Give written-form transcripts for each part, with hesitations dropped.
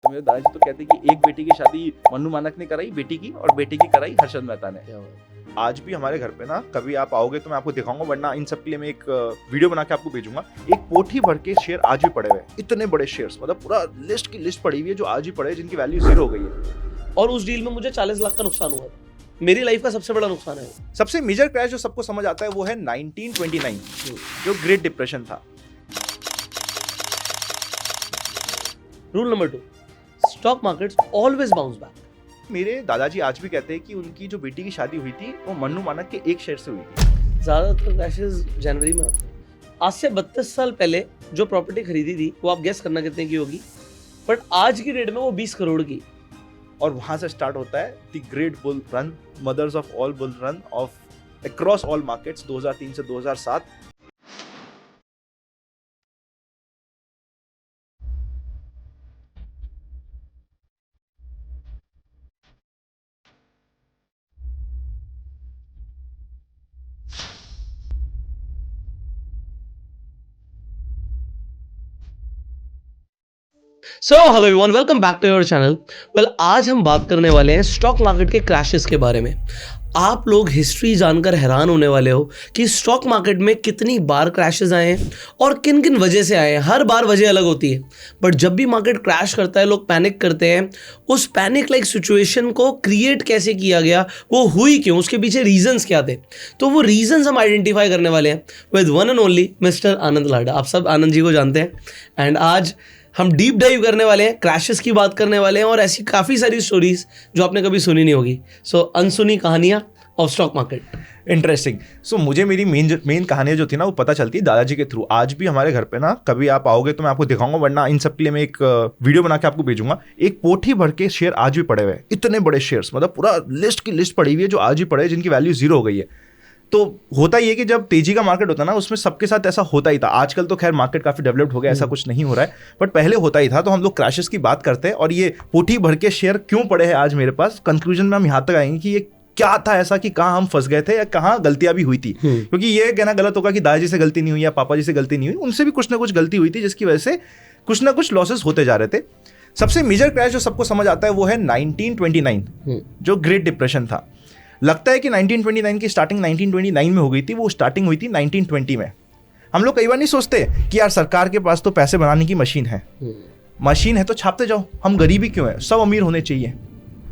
मेरे दादाजी तो कहते हैं कि एक बेटी की शादी मन्नू मानक ने कराई बेटी की, और बेटी की कराई हर्षद मेहता ने। आज भी हमारे घर पे ना कभी आप आओगे तो मैं आपको दिखाऊंगा, वरना इन सब के लिए मैं एक वीडियो बना के आपको भेजूंगा। एक पोथी भर के शेयर आज भी पड़े हुए हैं, इतने बड़े शेयर्स, मतलब पूरा लिस्ट की लिस्ट पड़ी हुई है जो आज भी पड़े हैं, जिनकी वैल्यू 0 हो गई है। और उस डील में मुझे 40 लाख का नुकसान हुआ। मेरी लाइफ का सबसे बड़ा नुकसान है। सबसे मेजर क्रैश जो सबको समझ आता है वो है 1929 जो ग्रेट डिप्रेशन था। Rule number 2, stock markets always bounce back. मेरे दादाजी आज भी कहते हैं कि उनकी जो बेटी की शादी हुई थी वो मन्नू मानक के एक शेयर से हुई थी। ज्यादातर क्रैशेस जनवरी में आते हैं। आज से 32 साल पहले जो प्रॉपर्टी खरीदी थी वो आप गेस करना कितने की होगी, बट आज की डेट में वो 20 करोड़ की। और वहां से स्टार्ट होता है the great bull run, mothers of all bull run of across all markets 2003 से 2007। So hello everyone, welcome back to your channel. Well, आज हम बात करने वाले हैं स्टॉक मार्केट के क्रैशेस के बारे में। आप लोग हिस्ट्री जानकर हैरान होने वाले हो कि स्टॉक मार्केट में कितनी बार क्रैशेस आए हैं और किन किन वजह से आए हैं। हर बार वजह अलग होती है, बट जब भी मार्केट क्रैश करता है लोग पैनिक करते हैं। उस पैनिक लाइक सिचुएशन को क्रिएट कैसे किया गया, वो हुई क्यों, उसके पीछे रीजंस क्या थे, तो वो रीजंस हम आइडेंटिफाई करने वाले हैं with one and only mister Anand Lada. आप सब आनंद जी को जानते हैं, एंड आज हम डीप डाइव करने वाले हैं, क्रैशेस की बात करने वाले हैं और ऐसी काफ़ी सारी स्टोरीज जो आपने कभी सुनी नहीं होगी। सो अनसुनी कहानियाँ ऑफ स्टॉक मार्केट। इंटरेस्टिंग। सो मुझे मेरी मेन कहानी जो थी ना वो पता चलती है दादाजी के थ्रू। आज भी हमारे घर पे ना कभी आप आओगे तो मैं आपको दिखाऊंगा, वरना इन सब के लिए मैं एक वीडियो बना के आपको भेजूंगा। एक पोथी भर के शेयर आज भी पड़े हुए हैं, इतने बड़े शेयर्स, मतलब पूरा लिस्ट की लिस्ट पड़ी हुई है जो आज भी पड़े हैं, जिनकी वैल्यू 0 हो गई है। तो होता ही है कि जब तेजी का मार्केट होता है ना, उसमें सबके साथ ऐसा होता ही था। आजकल तो खैर मार्केट काफी डेवलप्ड हो गया, ऐसा कुछ नहीं हो रहा है, बट पहले होता ही था। तो हम लोग क्रैशेस की बात करते हैं और ये पोथी भर के शेयर क्यों पड़े हैं आज मेरे पास। कंक्लूजन में हम यहाँ तक आएंगे कि ये क्या था ऐसा कि कहाँ हम फंस गए थे या कहाँ गलतियां भी हुई थी। क्योंकि ये कहना गलत होगा कि दादाजी से गलती नहीं हुई या पापा जी से गलती नहीं हुई, उनसे भी कुछ ना कुछ गलती हुई थी, जिसकी वजह से कुछ ना कुछ लॉसेस होते जा रहे थे। सबसे मेजर क्रैश जो सबको समझ आता है वो है 1929 जो ग्रेट डिप्रेशन था। लगता है कि 1929 की स्टार्टिंग 1929 में हो गई थी, वो स्टार्टिंग हुई थी 1920 में। हम लोग कई बार नहीं सोचते कि यार सरकार के पास तो पैसे बनाने की मशीन है, मशीन है तो छापते जाओ, हम गरीबी क्यों है, सब अमीर होने चाहिए।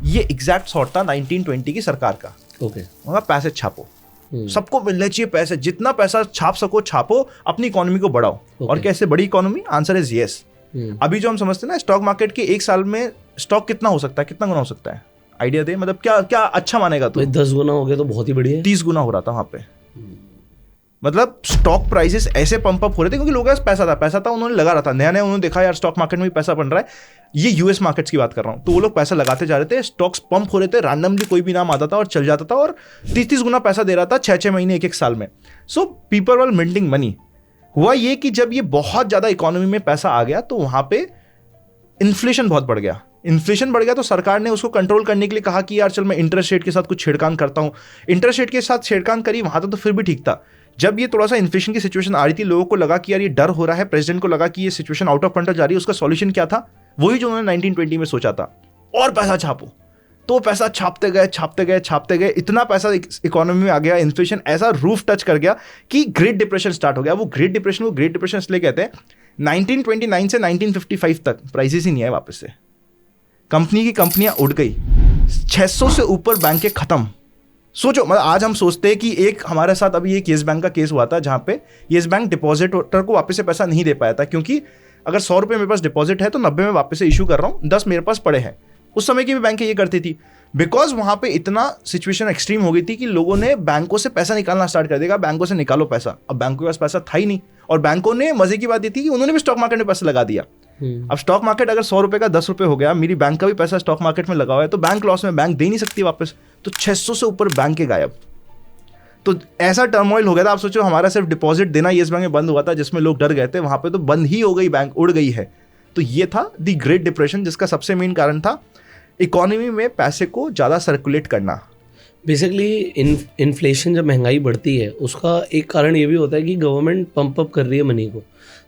ये एग्जैक्ट थॉट था 1920 की सरकार का। मतलब पैसे छापो, सबको मिलने चाहिए पैसे, जितना पैसा छाप सको छापो, अपनी इकोनॉमी को बढ़ाओ। और कैसे बड़ी इकोनॉमी? Answer is yes. अभी जो हम समझते हैं ना स्टॉक मार्केट के एक साल में स्टॉक कितना हो सकता है, कितना गुना हो सकता है, आइडिया दे। मतलब क्या क्या अच्छा मानेगा तू? 10 गुना हो गया तो बहुत ही बढ़िया। 30 गुना हो रहा था वहां पे। मतलब स्टॉक प्राइसेस ऐसे पंप अप हो रहे थे क्योंकि लोगों के पास पैसा था, उन्होंने लगा रहा था। नया नया उन्होंने देखा यार स्टॉक मार्केट में भी पैसा बन रहा है। ये यूएस मार्केट्स की बात कर रहा हूँ। तो वो लोग पैसा लगाते जा रहे थे, स्टॉक्स पंप हो रहे थे, रैंडमली कोई भी नाम आता था और चल जाता था, और 30 गुना पैसा दे रहा था 6 महीने एक साल में। So people were minting money. हुआ ये कि जब ये बहुत ज्यादा इकोनॉमी में पैसा आ गया तो वहां पे इन्फ्लेशन बहुत बढ़ गया। इन्फ्लेशन बढ़ गया तो सरकार ने उसको कंट्रोल करने के लिए कहा कि यार चल मैं इंटरेस्ट रेट के साथ कुछ छेड़खान करता हूँ। इंटरेस्ट रेट के साथ छेड़खान करी, वहां तो फिर भी ठीक था। जब ये थोड़ा सा इन्फ्लेशन की सिचुएशन आ रही थी, लोगों को लगा कि यार ये डर हो रहा है, प्रेसिडेंट को लगा कि ये सिचुएशन आउट ऑफ कंट्रोल जा रही है। उसका सॉल्यूशन क्या था? वही जो उन्होंने 1920 में सोचा था, और पैसा छापो। तो पैसा छापते गए, इतना पैसा इकोनॉमी में आ गया, इन्फ्लेशन ऐसा रूफ टच कर गया कि ग्रेट डिप्रेशन स्टार्ट हो गया। वो ग्रेट डिप्रेशन इसलिए कहते हैं 1929 से 1955 तक प्राइसेस ही नहीं आए वापस से। कंपनियां उड़ गई, 600 से ऊपर बैंकें खत्म। सोचो, मतलब आज हम सोचते हैं कि एक हमारे साथ अभी एक येस बैंक का केस हुआ था जहां पे येस बैंक डिपॉजिटर को वापस से पैसा नहीं दे पाया था, क्योंकि अगर 100 रुपये मेरे पास डिपॉजिट है तो 90 में वापस से इशू कर रहा हूँ, 10 मेरे पास पड़े हैं। उस समय की भी बैंकें ये करती थी, बिकॉज वहां पे इतना सिचुएशन एक्सट्रीम हो गई थी कि लोगों ने बैंकों से पैसा निकालना स्टार्ट कर देगा। बैंकों से निकालो पैसा। अब बैंकों के पास पैसा था ही नहीं, और बैंकों ने, मजे की बात ये थी कि उन्होंने भी स्टॉक मार्केट में पैसा लगा दिया। अब स्टॉक मार्केट अगर 100 रुपये का 10 रुपये हो गया, मेरी बैंक का भी पैसा स्टॉक मार्केट में लगा हुआ है, तो बैंक लॉस में, बैंक दे नहीं सकती वापस। तो 600 से ऊपर बैंक के गायब। तो ऐसा टर्मोइल हो गया था। आप सोचो, हमारा सिर्फ डिपॉजिट देना येस बैंक में बंद हुआ था, जिसमें लोग डर गए थे, वहां पे तो बंद ही हो गई, बैंक उड़ गई है। तो ये था द ग्रेट डिप्रेशन, जिसका सबसे मेन कारण था इकोनॉमी में पैसे को ज़्यादा सर्कुलेट करना। बेसिकली इन्फ्लेशन, जब महंगाई बढ़ती है उसका एक कारण ये भी होता है कि गवर्नमेंट पंप अप कर रही है मनी को।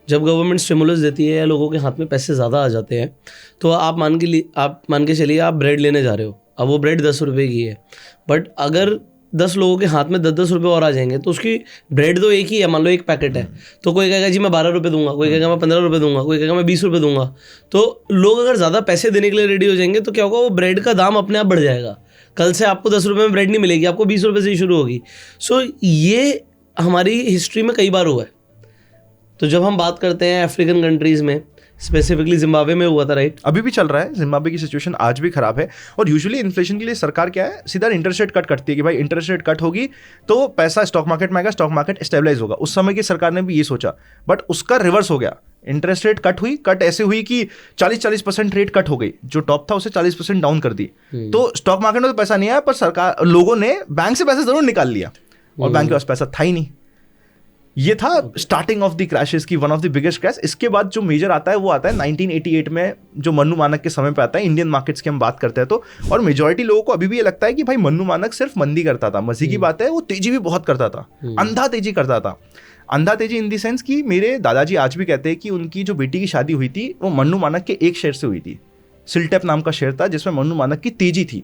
जब गवर्नमेंट स्टिमुलस देती है या लोगों के हाथ में पैसे ज़्यादा आ जाते हैं, तो आप मान के चलिए आप ब्रेड लेने जा रहे हो, अब वो ब्रेड 10 रुपये की है, बट अगर 10 लोगों के हाथ में 10-10 रुपये और आ जाएंगे तो उसकी ब्रेड तो एक ही है, मान लो एक पैकेट है, तो कोई कहेगा जी मैं 12 रुपये दूंगा, कोई कहेगा मैं 15 रुपये दूंगा, कोई कहेगा मैं 20 रुपये दूंगा। तो लोग अगर ज़्यादा पैसे देने के लिए रेडी हो जाएंगे तो क्या होगा, वो ब्रेड का दाम अपने आप बढ़ जाएगा। कल से आपको 10 रुपये में ब्रेड नहीं मिलेगी, आपको 20 रुपये से ही शुरू होगी। सो ये हमारी हिस्ट्री में कई बार हुआ है। तो जब हम बात करते हैं अफ्रीकन कंट्रीज़ में, स्पेसिफिकली जिम्बाब्वे में हुआ था, राइट? अभी भी चल रहा है, जिम्बाब्वे की सिचुएशन आज भी खराब है। और यूजुअली इन्फ्लेशन के लिए सरकार क्या है, सीधा इंटरेस्ट रेट कट करती है कि भाई इंटरेस्ट रेट कट होगी तो पैसा स्टॉक मार्केट में आएगा, स्टॉक मार्केट स्टेबलाइज होगा। उस समय की सरकार ने भी ये सोचा, बट उसका रिवर्स हो गया। इंटरेस्ट रेट कट हुई, कट ऐसे हुई कि 40% रेट कट हो गई, जो टॉप था उसे 40% डाउन कर दी। तो स्टॉक मार्केट में तो पैसा नहीं आया, पर सरकार लोगों ने बैंक से पैसा जरूर निकाल लिया और बैंक के पास पैसा था ही नहीं। ये था स्टार्टिंग ऑफ द क्रैशेस की one of the biggest crash. इसके बाद जो मेजर आता है वो आता है 1988 में, जो मन्नू मानक के समय पे आता है। इंडियन मार्केट्स की हम बात करते हैं तो, और मेजॉरिटी लोगों को अभी भी ये लगता है कि भाई मन्नू मानक सिर्फ मंदी करता था। मजे की बात है वो तेजी भी बहुत करता था, अंधा तेजी करता था। अंधा तेजी इन दी सेंस कि मेरे दादाजी आज भी कहते हैं कि उनकी जो बेटी की शादी हुई थी वो मन्नू मानक के एक शेयर से हुई थी। सिलटेप नाम का शेयर था जिसमें मन्नू मानक की तेजी थी।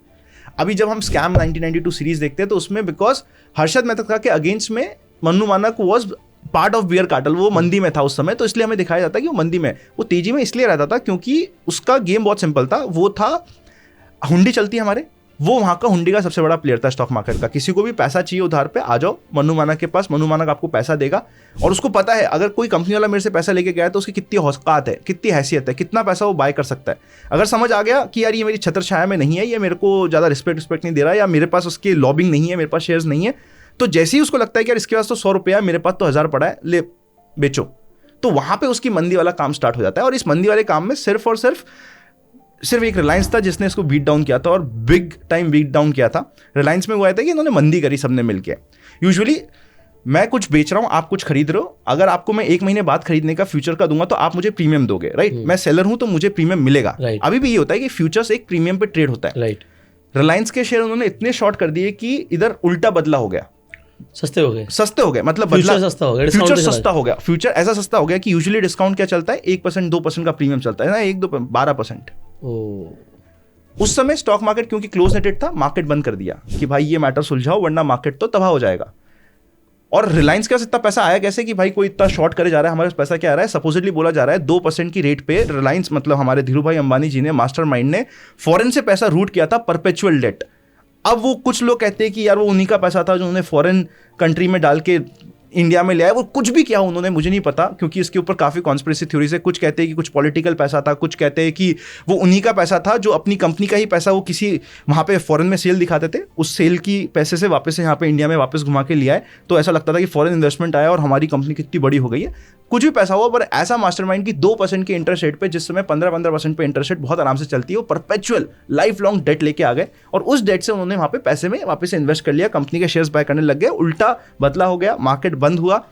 अभी जब हम स्कैम 1992 सीरीज देखते हैं तो उसमें बिकॉज हर्षद मेहता के अगेंस्ट में Mannu Manak was part of bear cartel, वो मंदी में था उस समय, तो इसलिए हमें दिखाया जाता है कि वो मंदी में, वो तेजी में इसलिए रहता था क्योंकि उसका गेम बहुत सिंपल था। वो था, हुंडी चलती है हमारे, वो वहाँ का हुंडी का सबसे बड़ा प्लेयर था स्टॉक मार्केट का। किसी को भी पैसा चाहिए उधार पे, आ जाओ मन्नू मानक के पास, मन्नू मानक आपको पैसा देगा। और उसको पता है अगर कोई कंपनी वाला मेरे से पैसा लेके गया है तो उसकी कितनी औकात है, कितनी हैसियत है, कितना पैसा वो बाय कर सकता है। अगर समझ आ गया कि यार ये मेरी छत्र छाया में नहीं है, ये मेरे को ज़्यादा रिस्पेक्ट नहीं दे रहा है, या मेरे पास उसकी लॉबिंग नहीं है, मेरे पास शेयर्स नहीं है, तो जैसे ही उसको लगता है कि यार इसके पास तो 100 रुपया, मेरे पास तो 1000 पड़ा है, ले बेचो, तो वहां पे उसकी मंदी वाला काम स्टार्ट हो जाता है। और इस मंदी वाले काम में सिर्फ और सिर्फ एक रिलायंस था जिसने इसको बीट डाउन किया था, और बिग टाइम बीट डाउन किया था। रिलायंस में वो आया था कि इन्होंने मंदी करी सबने मिलके। यूजुअली मैं कुछ बेच रहा हूं, आप कुछ खरीद रहे हो, अगर आपको मैं 1 महीने बाद खरीदने का फ्यूचर का दूंगा तो आप मुझे प्रीमियम दोगे, राइट? मैं सेलर हूं तो मुझे प्रीमियम मिलेगा। अभी भी ये होता है कि फ्यूचर्स एक प्रीमियम पे ट्रेड होता है। रिलायंस के शेयर उन्होंने इतने शॉर्ट कर दिए कि इधर उल्टा बदला हो गया, सस्ते हो गए, मतलब फ्यूचर सस्ता हो गया, फ्यूचर सस्ता हो गया, फ्यूचर ऐसा सस्ता हो गया कि यूजुअली डिस्काउंट क्या चलता है, 1% 2% का प्रीमियम चलता है ना, 12%। उस समय स्टॉक मार्केट क्योंकि क्लोज नेटेड था, मार्केट बंद कर दिया कि भाई ये मैटर सुलझाओ वरना मार्केट तो तबाह हो जाएगा। और रिलायंस के पास इतना पैसा आया कैसे कि भाई कोई इतना शॉर्ट करे जा रहा है, हमारे पास पैसा क्या आ रहा है? सपोजिटली बोला जा रहा है 2% की रेट पे रिलायंस, मतलब हमारे धीरू भाई अंबानी जी ने, मास्टरमाइंड ने फॉरेन से पैसा रूट किया था, परपेचुअल डेट। अब वो कुछ लोग कहते हैं कि यार वो उन्हीं का पैसा था जो उन्होंने फॉरेन कंट्री में डाल के इंडिया में ले आए। वो कुछ भी किया उन्होंने, मुझे नहीं पता, क्योंकि इसके ऊपर काफ़ी कॉन्स्पिरेसी थ्योरीज है। कुछ कहते हैं कि कुछ पॉलिटिकल पैसा था, कुछ कहते हैं कि वो उन्हीं का पैसा था जो अपनी कंपनी का ही पैसा वो किसी वहाँ पे फॉरेन में सेल दिखाते थे, उस सेल की पैसे से वापस यहाँ पे इंडिया में वापस घुमा के लिया है। तो ऐसा लगता था कि फॉरेन इन्वेस्टमेंट आया और हमारी कंपनी कितनी बड़ी हो गई है। कुछ भी पैसा हुआ, पर ऐसा मास्टरमाइंड की 2% के इंटरेस्ट रेट पे, जिस समय 15% पे इंटरेस्ट रेट बहुत आराम से चलती है, वो परपेचुअल लाइफ लॉन्ग डेट लेके आ गए और उस डेट से उन्होंने वहाँ पे पैसे में वापस इन्वेस्ट कर लिया, कंपनी के शेयर्स बाय करने लग गए। उल्टा बदला हो गया, मार्केट बंद हुआ,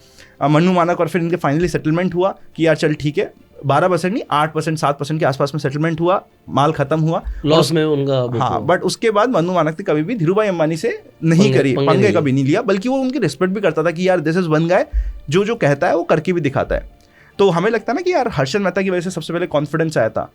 मन्नू मानक और फिर इनके फाइनली सेटलमेंट हुआ कि यार चल ठीक है, 12% नहीं 8% 7% के आसपास में सेटलमेंट हुआ, माल खत्म हुआ, लॉस में उनका। हाँ, बट उसके बाद मन्नू मानक ने कभी भी धीरू भाई अंबानी से नहीं करी, पंगे कभी नहीं लिया, बल्कि वो उनकी रिस्पेक्ट भी करता था कि यार दिस इज वन गाय जो कहता है वो करके भी दिखाता है। तो हमें लगता है ना कि यार हर्षद मेहता की वजह से सबसे पहले कॉन्फिडेंस आया था,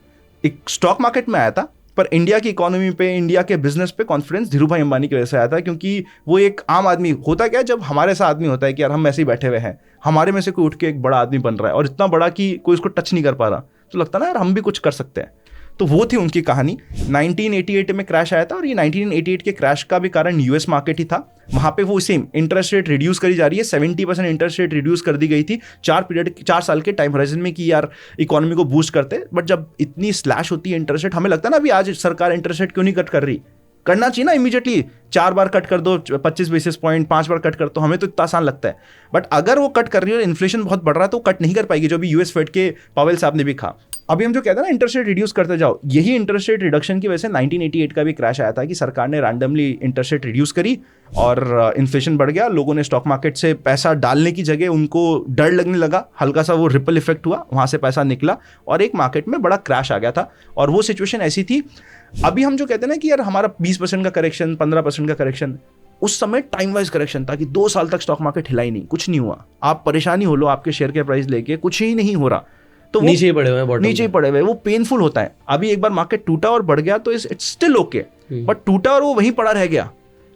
एक स्टॉक मार्केट में आया था, पर इंडिया की इकोनॉमी पे, इंडिया के बिजनेस पे कॉन्फिडेंस धीरू भाई अंबानी की वजह से आया था। क्योंकि वो एक आम आदमी होता क्या, जब हमारे साथ आदमी होता है कि यार हम ऐसे ही बैठे हुए हैं, हमारे में से कोई उठ के एक बड़ा आदमी बन रहा है और इतना बड़ा कि कोई उसको टच नहीं कर पा रहा, तो लगता ना यार हम भी कुछ कर सकते हैं। तो वो थी उनकी कहानी। 1988 में क्रैश आया था और ये 1988 के क्रैश का भी कारण यूएस मार्केट ही था। वहाँ पे वो सेम इंटरेस्ट रेट रिड्यूस करी जा रही है, 70% इंटरेस्ट रेट रिड्यूस कर दी गई थी 4 साल के टाइम होराइजन में कि यार इकोनॉमी को बूस्ट करते। बट जब इतनी स्लैश होती है इंटरेस्ट रेट, हमें लगता है ना अभी आज सरकार इंटरेस्ट रेट क्यों नहीं कट कर रही, करना चाहिए ना इमीडिएटली, 4 बार कट कर दो, 25 बेसिस पॉइंट, 5 बार कट कर दो, हमें तो इतना आसान लगता है। बट अगर वो कट कर रही है और इन्फ्लेशन बहुत बढ़ रहा है तो कट नहीं कर पाएगी, जो भी यूएस फेड के पावेल साहब ने भी कहा। अभी हम जो कहते हैं ना इंटरेस्ट रेट रिड्यूस करते जाओ, यही इंटरेस्ट रेट रिडक्शन की वजह से 1988 का भी क्रैश आया था कि सरकार ने रैंडमली इंटरेस्ट रेट रिड्यूस करी और इन्फ्लेशन बढ़ गया। लोगों ने स्टॉक मार्केट से पैसा डालने की जगह उनको डर लगने लगा, हल्का सा वो रिपल इफेक्ट हुआ, वहाँ से पैसा निकला और एक मार्केट में बड़ा क्रैश आ गया था। और वो सिचुएशन ऐसी थी, अभी हम जो कहते हैं ना कि यार हमारा 20% का करेक्शन, 15% का करेक्शन, उस समय टाइम वाइज करेक्शन था कि 2 साल तक स्टॉक मार्केट हिला ही नहीं, कुछ नहीं हुआ, आप परेशानी हो लो आपके शेयर के प्राइस लेके, कुछ ही नहीं हो रहा, तो वो नीचे ही पड़े हुए हैं, bottom नीचे ही पे। पड़े हुए, वो पेनफुल होता है। अभी एक बार मार्केट टूटा और बढ़ गया तो इट्स स्टिल ओके, बट टूटा और वो वहीं पड़ा रह गया,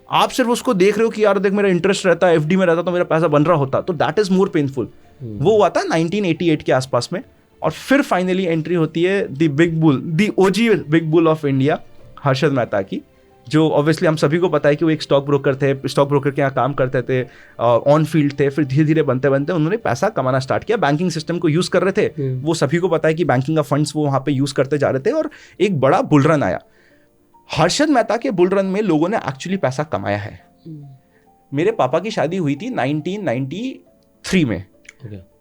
आप सिर्फ उसको देख रहे हो कि यार देख मेरा इंटरेस्ट रहता है, एफडी में रहता तो मेरा पैसा बन रहा होता, तो दैट इज मोर पेनफुल। वो हुआ था 1988 के आसपास में, और फिर फाइनली एंट्री होती है the big bull, the OG big bull of India, Harshad Mehta की, जो ऑब्वियसली हम सभी को पता है कि वो एक स्टॉक ब्रोकर थे, स्टॉक ब्रोकर के यहाँ काम करते थे, ऑन फील्ड थे, फिर धीरे धीरे बनते बनते उन्होंने पैसा कमाना स्टार्ट किया, बैंकिंग सिस्टम को यूज़ कर रहे थे, वो सभी को पता है कि बैंकिंग का फंड्स वो वहाँ पे यूज़ करते जा रहे थे, और एक बड़ा बुलरन आया। हर्षद मेहता के बुलरन में लोगों ने एक्चुअली पैसा कमाया है। मेरे पापा की शादी हुई थी 1993 में,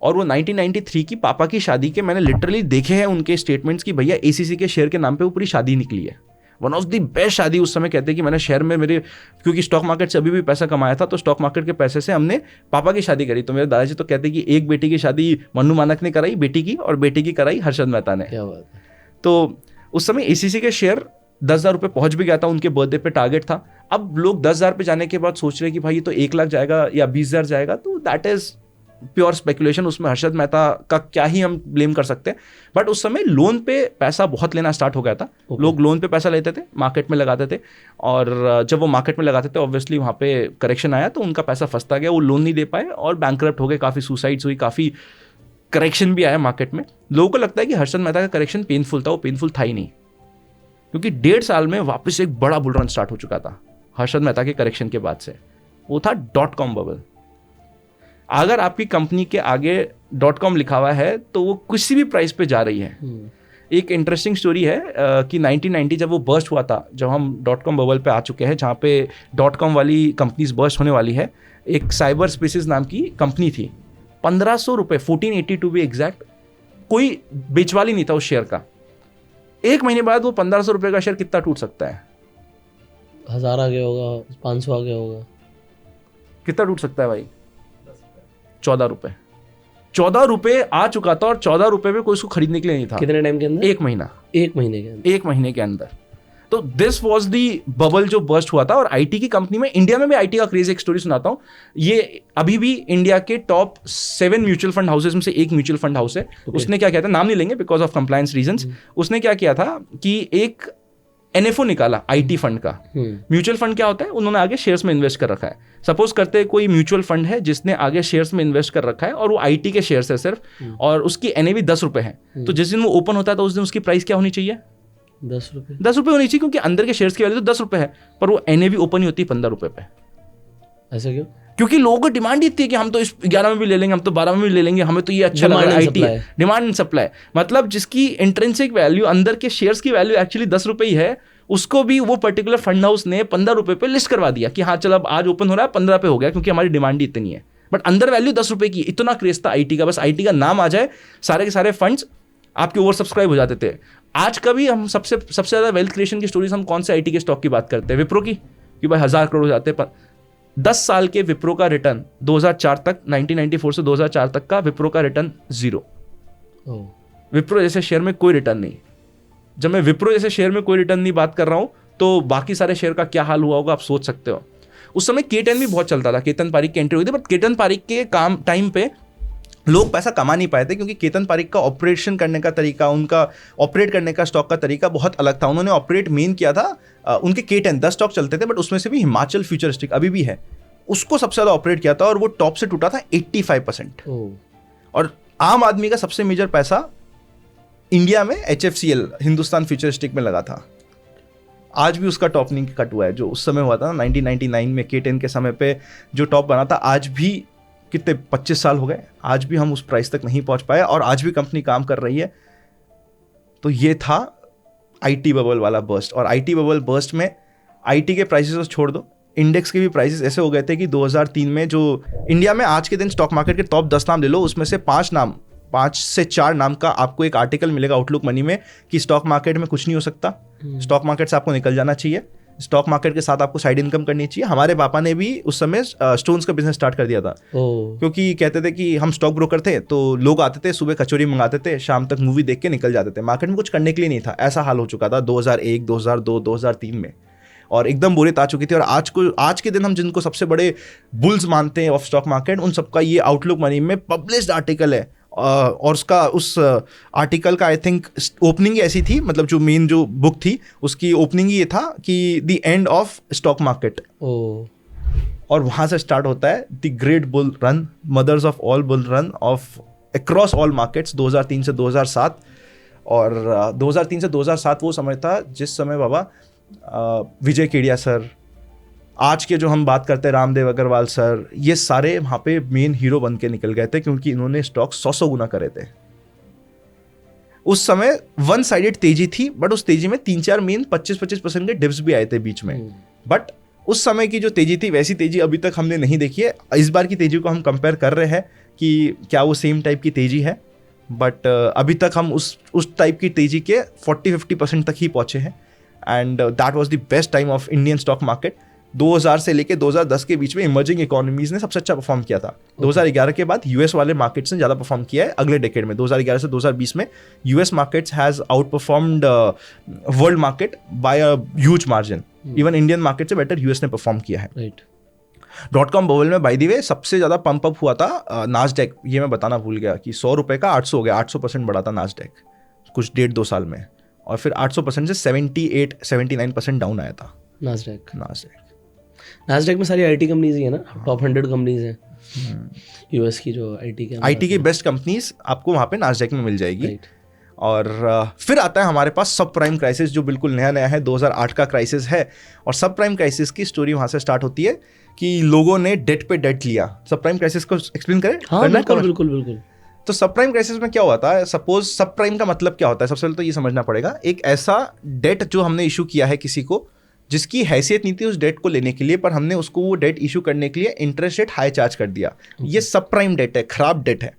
और वो 1993 की पापा की शादी के मैंने लिटरली देखे हैं उनके स्टेटमेंट्स कि भैया एसीसी के शेयर के नाम पे वो पूरी शादी निकली है, वन ऑफ द बेस्ट शादी। उस समय कहते हैं कि मैंने शेयर में मेरे, क्योंकि स्टॉक मार्केट से अभी भी पैसा कमाया था, तो स्टॉक मार्केट के पैसे से हमने पापा की शादी करी। तो मेरे दादाजी तो कहते हैं कि एक बेटी की शादी मन्नू मानक ने कराई बेटी की, और बेटी की कराई हर्षद मेहता ने। क्या बात है। तो उस समय एसीसी के शेयर 10,000 रुपये पहुंच भी गया था, उनके बर्थडे पे टारगेट था। अब लोग 10,000 पे जाने के बाद सोच रहे हैं कि भाई ये तो 1 लाख जाएगा या 20,000 जाएगा, तो दैट इज प्योर स्पेकुलेशन। उसमें हर्षद मेहता का क्या ही हम ब्लेम कर सकते हैं, बट उस समय लोन पे पैसा बहुत लेना स्टार्ट हो गया था। लोग लोन पे पैसा लेते थे, मार्केट में लगाते थे, और जब वो मार्केट में लगाते थे ऑब्वियसली वहाँ पे करेक्शन आया तो उनका पैसा फंसता गया, वो लोन नहीं दे पाए और बैंकरप्ट हो गए, काफ़ी सुसाइड्स हुई, काफ़ी करेक्शन भी आया मार्केट में। लोगों को लगता है कि हर्षद मेहता का करेक्शन पेनफुल था, वो पेनफुल था ही नहीं, क्योंकि 1.5 साल में वापस एक बड़ा बुल रन स्टार्ट हो चुका था हर्षद मेहता के करेक्शन के बाद से। वो था .com बबल। अगर आपकी कंपनी के आगे .com लिखा हुआ है तो वो किसी भी प्राइस पे जा रही है। एक इंटरेस्टिंग स्टोरी है कि 1990 जब वो बर्स्ट हुआ था, जब हम .com बबल पे आ चुके हैं, जहाँ पे .com वाली कंपनीज बर्स्ट होने वाली है, एक साइबर स्पेसिस नाम की कंपनी थी, 1500 रुपये, 1480 टू बी एग्जैक्ट, कोई बेचवाली नहीं था उस शेयर का। 1 महीने बाद वो 1500 रुपये का शेयर कितना टूट सकता है? 1000 आ गया होगा, 500 आ गया होगा, कितना टूट सकता है भाई? 14 रुपये। 14 रुपये आ चुका था, और 14 रुपये में कोई उसको खरीदने के लिए नहीं था। कितने टाइम के अंदर? 1 महीना। 1 महीने के अंदर। 1 महीने के अंदर। तो दिस वॉज दी बबल जो बर्स्ट हुआ था। और आईटी की कंपनी में, इंडिया में भी आईटी का क्रेज, एक स्टोरी सुनाता हूँ। ये अभी भी इंडिया के टॉप 7 म्यूचुअल फंड हाउसेज में से एक म्यूचुअल फंड हाउस है। उसने क्या किया था, नाम नहीं लेंगे बिकॉज ऑफ कंप्लायंस रीजंस, उसने क्या किया था कि एक एनएफओ निकाला आईटी फंड का। म्यूचुअल फंड क्या होता है, उन्होंने आगे शेयर्स में इन्वेस्ट कर रखा है। सपोज करते हैं कोई म्यूचुअल फंड है जिसने आगे शेयर्स में इन्वेस्ट कर रखा है, और वो आईटी के शेयर्स है सिर्फ, और उसकी एनएवी 10 रुपये है। तो जिस दिन वो ओपन होता है तो उस दिन उसकी प्राइस क्या होनी चाहिए? 10 रुपये। 10 रुपये होनी चाहिए, क्योंकि अंदर के शेयर्स की वैल्यू तो 10 रुपये है, पर वो एनएवी ओपन ही होती है 15 रुपये पे। ऐसा क्यों? क्योंकि लोगों को डिमांड इतनी है कि हम तो इस 11 में भी ले लेंगे, हम तो 12 में भी ले लेंगे, हमें तो ये अच्छा लग रहा है। आईटी डिमांड एंड सप्लाई, मतलब जिसकी इंट्रिंसिक वैल्यू, अंदर के शेयर्स की वैल्यू एक्चुअली 10 रुपये ही है, उसको भी वो पर्टिकुलर फंड हाउस ने 15 रुपये पे लिस्ट करवा दिया कि हाँ चलो अब आज ओपन हो रहा है, 15 पे हो गया, क्योंकि हमारी डिमांड ही इतनी है। बट अंदर वैल्यू 10 रुपये की। इतना क्रेज था आईटी का, बस आईटी का नाम आ जाए सारे के सारे फंड्स आपके ओवर सब्सक्राइब हो जाते थे। आज का भी हम सबसे ज़्यादा वेल्थ क्रिएशन की स्टोरीज हम कौन से आईटी के स्टॉक की बात करते हैं? विप्रो की, कि भाई 1000 करोड़ हो जाते हैं। 10 साल के विप्रो का रिटर्न 2004 तक, 1994 से 2004 तक का विप्रो का रिटर्न 0। विप्रो जैसे शेयर में कोई रिटर्न नहीं। जब मैं विप्रो जैसे शेयर में कोई रिटर्न नहीं बात कर रहा हूं, तो बाकी सारे शेयर का क्या हाल हुआ होगा आप सोच सकते हो। उस समय K10 भी बहुत चलता था, केतन पारिक की एंट्री हुई थी, बट केतन पारिक के काम टाइम पे लोग पैसा कमा नहीं पाए थे, क्योंकि केतन पारिक का ऑपरेशन करने का तरीका, उनका ऑपरेट करने का स्टॉक का तरीका बहुत अलग था। उन्होंने ऑपरेट मेन किया था, उनके K10 10 स्टॉक चलते थे, बट उसमें से भी हिमाचल फ्यूचरिस्टिक अभी भी है, उसको सबसे ज़्यादा ऑपरेट किया था, और वो टॉप से टूटा था 85%। और आम आदमी का सबसे मेजर पैसा इंडिया में HFCL, हिंदुस्तान फ्यूचरिस्टिक में लगा था। आज भी उसका टॉप नहीं कट हुआ है, जो उस समय हुआ था 1999 में K10 के समय पे जो टॉप बना था। आज भी कितने 25 साल हो गए, आज भी हम उस प्राइस तक नहीं पहुंच पाए, और आज भी कंपनी काम कर रही है। तो ये था आईटी बबल वाला बर्स्ट। और आईटी बबल बर्स्ट में आईटी के प्राइसेस को छोड़ दो, इंडेक्स के भी प्राइसेस ऐसे हो गए थे कि 2003 में जो इंडिया में आज के दिन स्टॉक मार्केट के टॉप 10 नाम ले लो, उसमें से 5 से 4 नाम का आपको एक आर्टिकल मिलेगा आउटलुक मनी में कि स्टॉक मार्केट में कुछ नहीं हो सकता, स्टॉक मार्केट से आपको निकल जाना चाहिए, स्टॉक मार्केट के साथ आपको साइड इनकम करनी चाहिए। हमारे पापा ने भी उस समय स्टोन्स का बिजनेस स्टार्ट कर दिया था, क्योंकि कहते थे कि हम स्टॉक ब्रोकर थे, तो लोग आते थे, सुबह कचौरी मंगाते थे, शाम तक मूवी देख के निकल जाते थे, मार्केट में कुछ करने के लिए नहीं था। ऐसा हाल हो चुका था 2001, 2002, 2003 में। और एकदम बुरे आ चुकी थी। और आज के दिन हम जिनको सबसे बड़े बुल्स मानते हैं ऑफ स्टॉक मार्केट, उन सबका ये आउटलुक मनी में पब्लिश्ड आर्टिकल है। और उसका उस आर्टिकल का आई थिंक ओपनिंग ऐसी थी, मतलब जो मेन जो बुक थी उसकी ओपनिंग ये था कि the end of stock market. और वहाँ से स्टार्ट होता है the great bull run, mothers of all bull run of across all markets 2003 से 2007। और 2003 से 2007 वो समय था जिस समय बाबा विजय केडिया सर, आज के जो हम बात करते हैं रामदेव अग्रवाल सर, ये सारे वहाँ पे मेन हीरो बन के निकल गए थे क्योंकि इन्होंने स्टॉक 100 गुना करे थे। उस समय वन साइडेड तेजी थी, बट उस तेजी में 3-4 मेन 25% के डिप्स भी आए थे बीच में। बट उस समय की जो तेजी थी वैसी तेजी अभी तक हमने नहीं देखी है। इस बार की तेजी को हम कंपेयर कर रहे हैं कि क्या वो सेम टाइप की तेजी है, बट अभी तक हम उस टाइप की तेजी के 40-50% तक ही पहुंचे हैं। And that was the best time of Indian stock market. 2000 से लेके 2010 के बीच में इमर्जिंग इकोनॉमीज ने सबसे अच्छा परफॉर्म किया था। 2011 के बाद यूएस वाले मार्केट्स ने ज़्यादा परफॉर्म किया है अगले डेकेड में। 2011 से 2020 में US markets has outperformed world market by a huge margin. Even Indian market से बेटर यूएस ने परफॉर्म किया है। राइट। .com बबल में बाय द वे सबसे ज़्यादा पंप अप हुआ था नास्डैक। ये मैं बताना भूल गया कि 100 रुपये का 800 हो गया, 800% बढ़ा था नास्डैक कुछ 1.5-2 साल में। और फिर 800% से 78-79% डाउन आया था नास्डैक में सारी आईटी कंपनीज ही है ना, टॉप 100 कंपनीज हैं यूएस की जो आईटी की बेस्ट कंपनीज आपको वहाँ पे नास्डैक में मिल जाएगी। राइट। और फिर आता है हमारे पास सब प्राइम क्राइसिस जो बिल्कुल नया है, 2008 का क्राइसिस है। और सब प्राइम क्राइसिस की स्टोरी वहाँ से स्टार्ट होती है कि लोगों ने डेट पे डेट लिया। सब प्राइम क्राइसिस को एक्सप्लेन करें? हाँ बिल्कुल। तो सब प्राइम क्राइसिस में क्या हुआ था? सपोज सब प्राइम का मतलब क्या होता है? सबसे पहले तो ये समझना पड़ेगा, एक ऐसा डेट जो हमने इशू किया है किसी को जिसकी हैसियत नहीं थी उस डेट को लेने के लिए, पर हमने उसको वो डेट इशू करने के लिए इंटरेस्ट रेट हाई चार्ज कर दिया। ये सब प्राइम डेट है, खराब डेट है।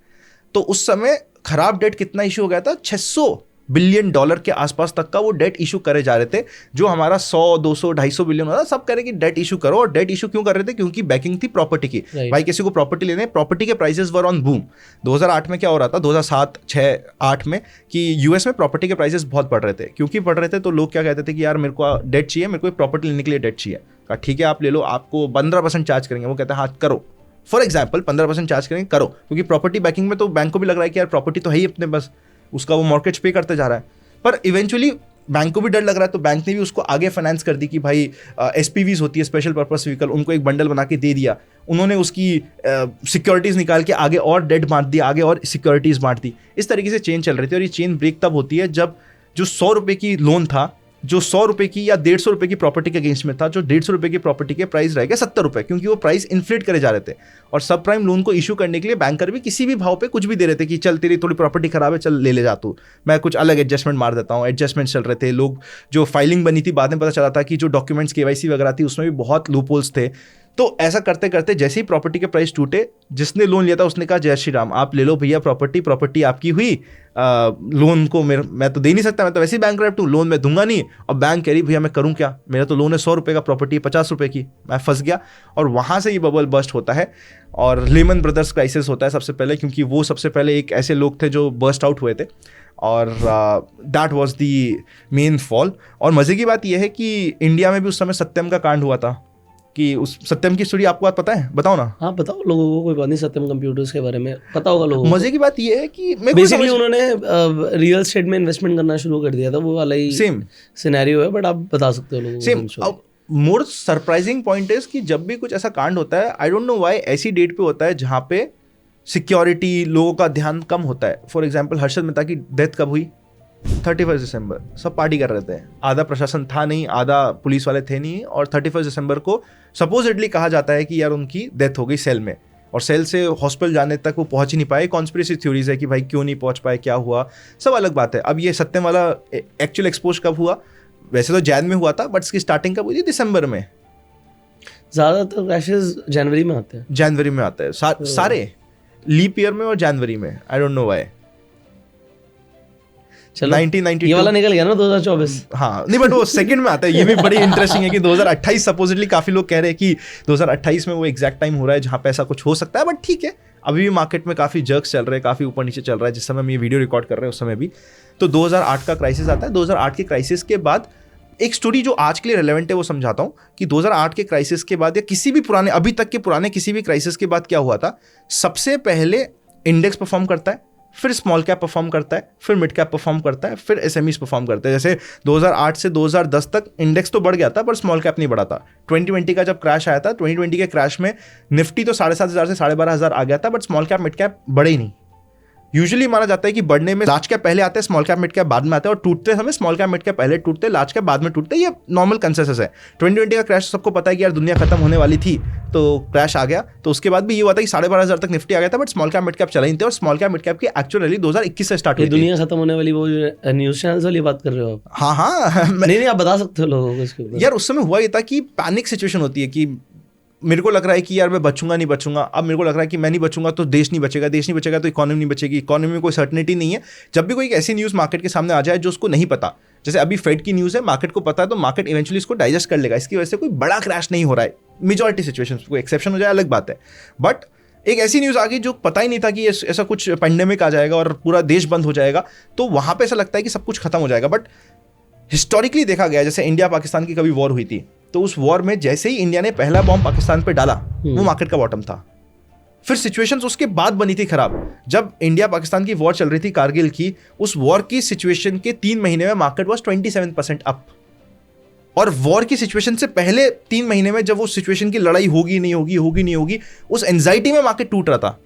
तो उस समय खराब डेट कितना इशू हो गया था? $600 बिलियन के आसपास तक का वो डेट इशू करे जा रहे थे। जो हमारा 100, 200, 250 बिलियन होता सब कह रहे कि डेट इशू करो। और डेट इशू क्यों कर रहे थे? क्योंकि बैकिंग थी प्रॉपर्टी की। भाई किसी को प्रॉपर्टी लेने, प्रॉपर्टी के प्राइसेस वर ऑन बूम। 2008 में क्या हो रहा था, 2007, 6, 8 में, कि यूएस में प्रॉपर्टी के प्राइसेस बहुत बढ़ रहे थे। क्योंकि बढ़ रहे थे तो लोग क्या कहते थे कि यार मेरे को डेट चाहिए, मेरे को प्रॉपर्टी लेने के लिए डेट चाहिए। कहा ठीक है आप ले लो, आपको 15% चार्ज करेंगे। वो कहते हैं हाँ करो, फॉर एग्जाम्पल 15% चार्ज करेंगे, करो। क्योंकि प्रॉपर्टी बैकिंग में तो बैंक को भी लग रहा है कि यार प्रॉपर्टी तो है ही अपने बस, उसका वो मॉर्गेज पे करते जा रहा है। पर इवेंचुअली बैंक को भी डर लग रहा है तो बैंक ने भी उसको आगे फाइनेंस कर दी कि भाई एसपीवीज होती है, स्पेशल पर्पस व्हीकल, उनको एक बंडल बना के दे दिया। उन्होंने उसकी सिक्योरिटीज़ निकाल के आगे और डेट बांट दी, आगे और सिक्योरिटीज़ बांट दी। इस तरीके से चेन चल रही थी। और ये चेन ब्रेक तब होती है जब जो 100 रुपये की लोन था, जो 100 रुपये की या 150 रुपये की प्रॉपर्टी के अगेंस्ट में था, जो 150 रुपये की प्रॉपर्टी के प्राइस रह गए 70 रुपये, क्योंकि वो प्राइस इन्फ्लेट करे जा रहे थे। और सब प्राइम लोन को इशू करने के लिए बैंकर भी किसी भी भाव पे कुछ भी दे रहे थे कि चल तेरी थोड़ी प्रॉपर्टी खराब है, चल ले जा तू, मैं कुछ अलग एडजस्टमेंट मार देता हूँ। एडजस्टमेंट चल रहे थे। लोग जो फाइलिंग बनी थी, बाद में पता चला था कि जो डॉक्यूमेंट्स केवाईसी वगैरह थी उसमें भी बहुत लूपहोल्स थे। तो ऐसा करते करते जैसे ही प्रॉपर्टी के प्राइस टूटे, जिसने लोन लिया था उसने कहा जय श्री राम, आप ले लो भैया प्रॉपर्टी आपकी हुई, लोन को मैं तो दे नहीं सकता, मैं तो वैसे ही बैंकरप्ट हूँ, लोन मैं दूंगा नहीं। और बैंक कह रही भैया मैं करूँ क्या, मेरा तो लोन है 100 रुपये का, प्रॉपर्टी 50 रुपये की, मैं फंस गया। और वहाँ से ये बबल बर्स्ट होता है और लेमन ब्रदर्स क्राइसिस होता है सबसे पहले, क्योंकि वो सबसे पहले एक ऐसे लोग थे जो बर्स्ट आउट हुए थे। और that was the main fall. और मज़े की बात यह है कि इंडिया में भी उस समय सत्यम का कांड हुआ था। कि उस सत्यम की स्टोरी आपको बात पता है? बताओ ना। हाँ बताओ लोगों को, कोई बात नहीं, सत्यम कंप्यूटर्स के बारे में पता होगा लोगों को। मजे की बात ये है कि बेसिकली उन्होंने रियल एस्टेट में इन्वेस्टमेंट करना शुरू कर दिया था, वो वाला ही सेम सिनेरियो है, बट आप बता सकते हो लोगों को। Same. More surprising point is कि जब भी कुछ ऐसा कांड होता है, आई डोंट नो व्हाई, ऐसी डेट पे होता है जहाँ पे सिक्योरिटी, लोगों का ध्यान कम होता है। फॉर एग्जाम्पल हर्षद मेहता की डेथ कब हुई? 31 दिसंबर। सब पार्टी कर रहे थे, आधा प्रशासन था नहीं, आधा पुलिस वाले थे नहीं। और 31 दिसंबर को सपोजिटली कहा जाता है कि यार उनकी डेथ हो गई सेल में, और सेल से हॉस्पिटल जाने तक वो पहुंच ही नहीं पाए। कॉन्स्पिरेसी थ्योरीज है कि भाई क्यों नहीं पहुंच पाए, क्या हुआ, सब अलग बात है। अब ये सत्यम वाला एक्चुअल एक्सपोज कब हुआ? वैसे तो जैन में हुआ था, बट इसकी स्टार्टिंग कब हुई थी? दिसंबर में। ज़्यादातर क्रैशेस जनवरी में आते हैं। जनवरी में आते हैं सारे, लीप ईयर में और जनवरी में। I don't know why. चलो 1992 ये वाला निकल गया ना 2024। हाँ नहीं, बट वो सेकंड में आता है। ये भी बड़ी इंटरेस्टिंग है कि 2028 सपोजिटली, काफी लोग कह रहे हैं कि 2028 में वो एग्जैक्ट टाइम हो रहा है जहाँ पे ऐसा कुछ हो सकता है। बट ठीक है, अभी भी मार्केट में काफी जर्क्स चल रहे हैं, काफी ऊपर नीचे चल रहा है। जिस समय हम ये वीडियो रिकॉर्ड कर रहे हैं उस समय भी। तो 2008 का क्राइसिस आता है। 2008 के क्राइसिस के बाद एक स्टोरी जो आज के लिए रेलेवेंट है वो समझाता हूँ कि 2008 के क्राइसिस के बाद या किसी भी पुराने अभी तक के पुराने किसी भी क्राइसिस के बाद क्या हुआ था, सबसे पहले इंडेक्स परफॉर्म करता है, फिर स्मॉल कैप परफॉर्म करता है, फिर मिड कैप परफॉर्म करता है, फिर एसएमईज परफॉर्म करते हैं। जैसे 2008 से 2010 तक इंडेक्स तो बढ़ गया था पर स्मॉल कैप नहीं बढ़ा था। 2020 का जब क्रैश आया था, 2020 के क्रैश में निफ्टी तो 7,500 से 12,500 आ गया था, but small cap mid cap बढ़े ही नहीं। यूजुअली माना जाता है कि बढ़ने में लार्ज कैप पहले आते हैं, स्मॉल कैप मिड कैप बाद में आते हैं, और टूटते समय स्मॉल कैप मिड कैप पहले टूटते, लार्ज कैप बाद में टूटते। ये नॉर्मल कंसेंसस है। 2020 का क्रैश सबको पता है कि यार दुनिया खत्म होने वाली थी तो क्रैश आ गया। तो उसके बाद भी ये हुआ था कि 12,500 तक निफ्टी आ गया था, but small cap mid cap चला ही नहीं थे। और स्मॉल कैप मिड कैप की एक्चुअल रैली 2021 से स्टार्ट हुई थी। दुनिया खत्म होने वाली वो न्यूज चैनल्स वाली बात कर रहे हो आप? हाँ नहीं आप बता सकते हो लोगों को इसके ऊपर। यार उस समय हुआ ये था कि पैनिक सिचुएशन होती है कि मेरे को लग रहा है कि यार मैं बचूंगा नहीं बचूंगा, अब मेरे को लग रहा है कि मैं नहीं बचूंगा तो देश नहीं बचेगा, देश नहीं बचेगा तो इकोनॉमी नहीं बचेगी, इकोनॉमी में कोई सर्टनिटी नहीं है। जब भी कोई एक ऐसी न्यूज़ मार्केट के सामने आ जाए जो उसको नहीं पता, जैसे अभी फेड की न्यूज़ है, मार्केट को पता है, तो मार्केट इवेंचुअली इसको डाइजेस्ट कर लेगा। इसकी वजह से कोई बड़ा क्रैश नहीं हो रहा है, मेजॉरिटी सिचुएशन, कोई एक्सेप्शन हो जाए अलग बात है। बट एक ऐसी न्यूज़ आ गई जो पता ही नहीं था कि ऐसा कुछ पेंडेमिक आ जाएगा और पूरा देश बंद हो जाएगा, तो वहाँ पे ऐसा लगता है कि सब कुछ खत्म हो जाएगा। बट हिस्टोरिकली देखा गया, जैसे इंडिया पाकिस्तान की कभी वॉर हुई थी, तो उस वॉर में जैसे ही इंडिया ने पहला बॉम्ब पाकिस्तान पे डाला, वो मार्केट का बॉटम था। फिर सिचुएशंस उसके बाद बनी थी खराब। जब इंडिया पाकिस्तान की वॉर चल रही थी कारगिल की, उस वॉर की सिचुएशन के 3 महीने में मार्केट वॉज 27% अप। और वॉर की सिचुएशन से पहले 3 महीने में जब वो सिचुएशन की लड़ाई होगी नहीं होगी, उस एंजाइटी में मार्केट टूट रहा था।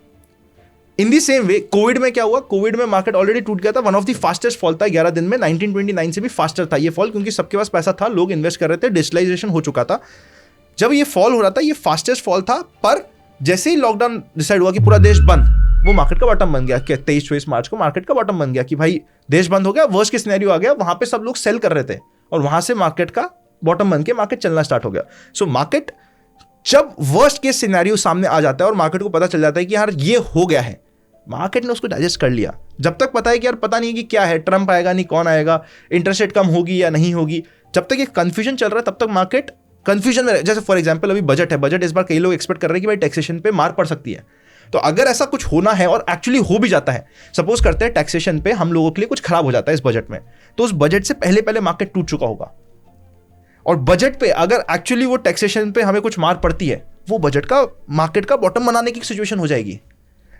इन दी सेम वे कोविड में क्या हुआ, कोविड में मार्केट ऑलरेडी टूट गया था। One of the fastest fall था 11 दिन में, 1929 से भी फास्टर था ये फॉल, क्योंकि सबके पास पैसा था, लोग इन्वेस्ट कर रहे थे, डिजिटलाइजेशन हो चुका था। जब ये फॉल हो रहा था, ये फास्टेस्ट फॉल था। पर जैसे ही लॉकडाउन डिसाइड हुआ कि पूरा देश बंद, वो मार्केट का बॉटम बन गया। 23-24 मार्च को मार्केट का बॉटम बन गया कि भाई देश बंद हो गया, वर्स्ट केस सिनेरियो आ गया। वहां पे सब लोग सेल कर रहे थे और वहां से मार्केट का बॉटम बन के मार्केट चलना स्टार्ट हो गया। सो मार्केट जब वर्स्ट केस सिनेरियो सामने आ जाता है और मार्केट को पता चल जाता है कि यार ये हो गया है, मार्केट ने उसको डाइजेस्ट कर लिया। जब तक पता है कि यार पता नहीं कि क्या है, ट्रम्प आएगा नहीं, कौन आएगा, इंटरेस्ट रेट कम होगी या नहीं होगी, जब तक ये कंफ्यूजन चल रहा है तब तक मार्केट कंफ्यूजन में। जैसे फॉर एग्जांपल अभी बजट है, बजट इस बार कई लोग एक्सपेक्ट कर रहे हैं कि भाई टैक्सेशन पे मार पड़ सकती है। तो अगर ऐसा कुछ होना है और एक्चुअली हो भी जाता है, सपोज करते हैं टैक्सेशन पे हम लोगों के लिए कुछ खराब हो जाता है इस बजट में, तो उस बजट से पहले मार्केट टूट चुका होगा। और बजट पे अगर एक्चुअली वो टैक्सेशन पे हमें कुछ मार पड़ती है, वो बजट का मार्केट का बॉटम बनाने की सिचुएशन हो जाएगी।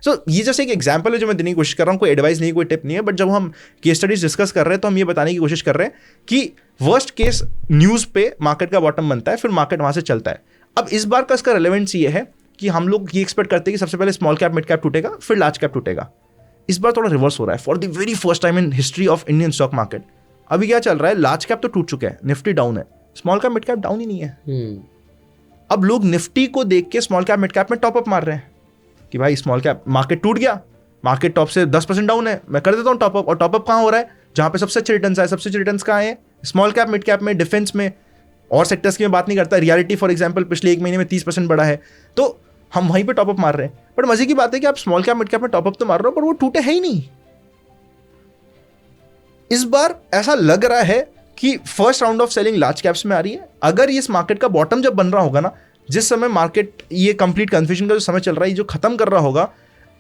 सो ये जैसे एक एग्जाम्पल है जो मैं देने की कोशिश कर रहा हूँ, कोई एडवाइस नहीं, कोई टिप नहीं है। बट जब हम केस स्टडीज डिस्कस कर रहे हैं तो हम ये बताने की कोशिश कर रहे हैं कि वर्स्ट केस न्यूज़ पे मार्केट का बॉटम बनता है, फिर मार्केट वहाँ से चलता है। अब इस बार का इसका रेलेवेंस ये है कि हम लोग ये एक्सपेक्ट करते हैं कि सबसे पहले स्मॉल कैप मिड कैप टूटेगा, फिर लार्ज कैप टूटेगा। इस बार थोड़ा रिवर्स हो रहा है for the very first time in history of Indian stock market. अभी क्या चल रहा है, लार्ज कैप तो टूट चुका है, निफ्टी डाउन है, small cap mid cap down ही नहीं है। अब लोग निफ्टी को देख के स्मॉल कैप मिड कैप में टॉप अप मार रहे हैं कि भाई स्मॉल कैप मार्केट टूट गया, मार्केट टॉप से 10% डाउन है, मैं कर देता हूँ टॉप अप। और टॉप अप कहाँ हो रहा है, जहाँ पे सबसे अच्छे रिटर्न्स आए। सबसे अच्छे रिटर्न्स कहाँ है, स्मॉल कैप मिड कैप में, डिफेंस में, और सेक्टर्स की मैं बात नहीं करता। रियलिटी फॉर एग्जांपल पिछले 1 महीने में 30% बढ़ा है, तो हम वहीं पे टॉप अप मार रहे हैं। बट मजे की बात है कि आप स्मॉल कैप मिड कैप में टॉप अप तो मार रहे हो, पर वो टूटे है ही नहीं। इस बार ऐसा लग रहा है कि first round of selling large caps में आ रही है। अगर इस मार्केट का बॉटम जब बन रहा होगा ना, जिस समय मार्केट ये कंप्लीट कंफ्यूजन का जो समय चल रहा है, जो खत्म कर रहा होगा,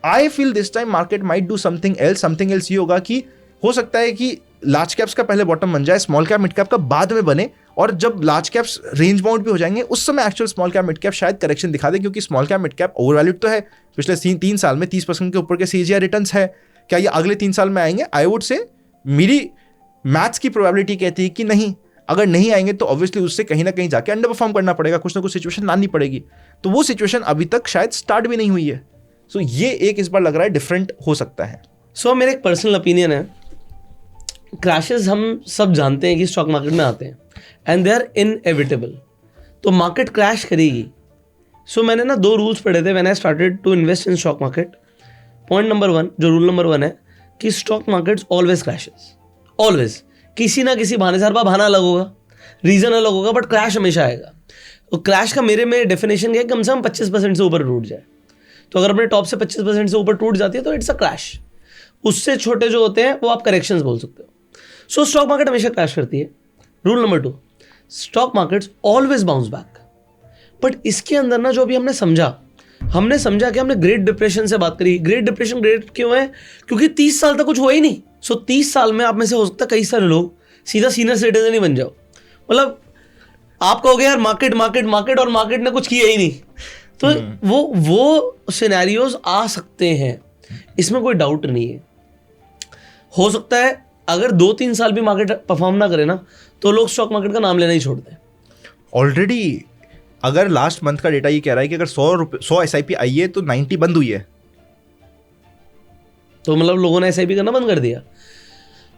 I feel this time market might do something else ये होगा कि हो सकता है कि लार्ज कैप्स का पहले बॉटम बन जाए, स्मॉल कैप मिड कैप का बाद में बने, और जब लार्ज कैप्स रेंज बाउंड भी हो जाएंगे उस समय actual small cap mid cap शायद करेक्शन दिखा दे। क्योंकि small cap mid cap overvalued तो है, पिछले 3 साल में 30% के ऊपर के सीजीआर रिटर्न्स है। क्या ये अगले 3 साल में आएंगे? आई वुड से मेरी मैथ्स की प्रोबेबिलिटी कहती है कि नहीं। अगर नहीं आएंगे तो ऑब्वियसली उससे कहीं ना कहीं जाके अंडर परफॉर्म करना पड़ेगा, कुछ ना कुछ सिचुएशन लानी पड़ेगी। तो वो सिचुएशन अभी तक शायद स्टार्ट भी नहीं हुई है। सो ये एक इस बार लग रहा है डिफरेंट हो सकता है। सो मेरा एक पर्सनल ओपिनियन है, क्रैशेस हम सब जानते हैं कि स्टॉक मार्केट में आते हैं एंड दे आर इनएविटेबल। तो मार्केट क्रैश करेगी। सो मैंने ना 2 रूल्स पढ़े थे when I started to invest in stock market. Point number 1, जो रूल नंबर 1 है कि stock markets always crashes, always. किसी ना किसी बहाने से, हर बार बहाना अलग होगा, रीजन अलग होगा, बट क्रैश हमेशा आएगा। तो क्रैश का मेरे में डेफिनेशन क्या है, कम से कम 25% से ऊपर टूट जाए। तो अगर अपने टॉप से 25% से ऊपर टूट जाती है तो इट्स अ क्रैश। उससे छोटे जो होते हैं वो आप करेक्शंस बोल सकते हो। सो स्टॉक मार्केट हमेशा क्रैश करती है। Rule number 2, stock markets always bounce back. But इसके अंदर ना जो अभी हमने समझा कि हमने ग्रेट डिप्रेशन से बात करी। ग्रेट डिप्रेशन ग्रेट क्यों है? क्योंकि 30 साल तक कुछ हुआ ही नहीं। सो 30 साल में आप में से हो सकता है कई सारे लोग सीधा सीनियर सिटीजन ही बन जाओ, मतलब आप कहोगे यार मार्केट मार्केट मार्केट, और मार्केट ने कुछ किया ही नहीं, तो वो सिनेरियोज आ सकते हैं, इसमें कोई डाउट नहीं है। हो सकता है अगर 2-3 साल भी मार्केट परफॉर्म ना करे ना, तो लोग स्टॉक मार्केट का नाम लेना ही छोड़ दें। ऑलरेडी अगर लास्ट मंथ का डेटा ये कह रहा है कि अगर 100 SIP आई है तो 90 बंद हुई है, तो मतलब लोगों ने SIP करना बंद कर दिया।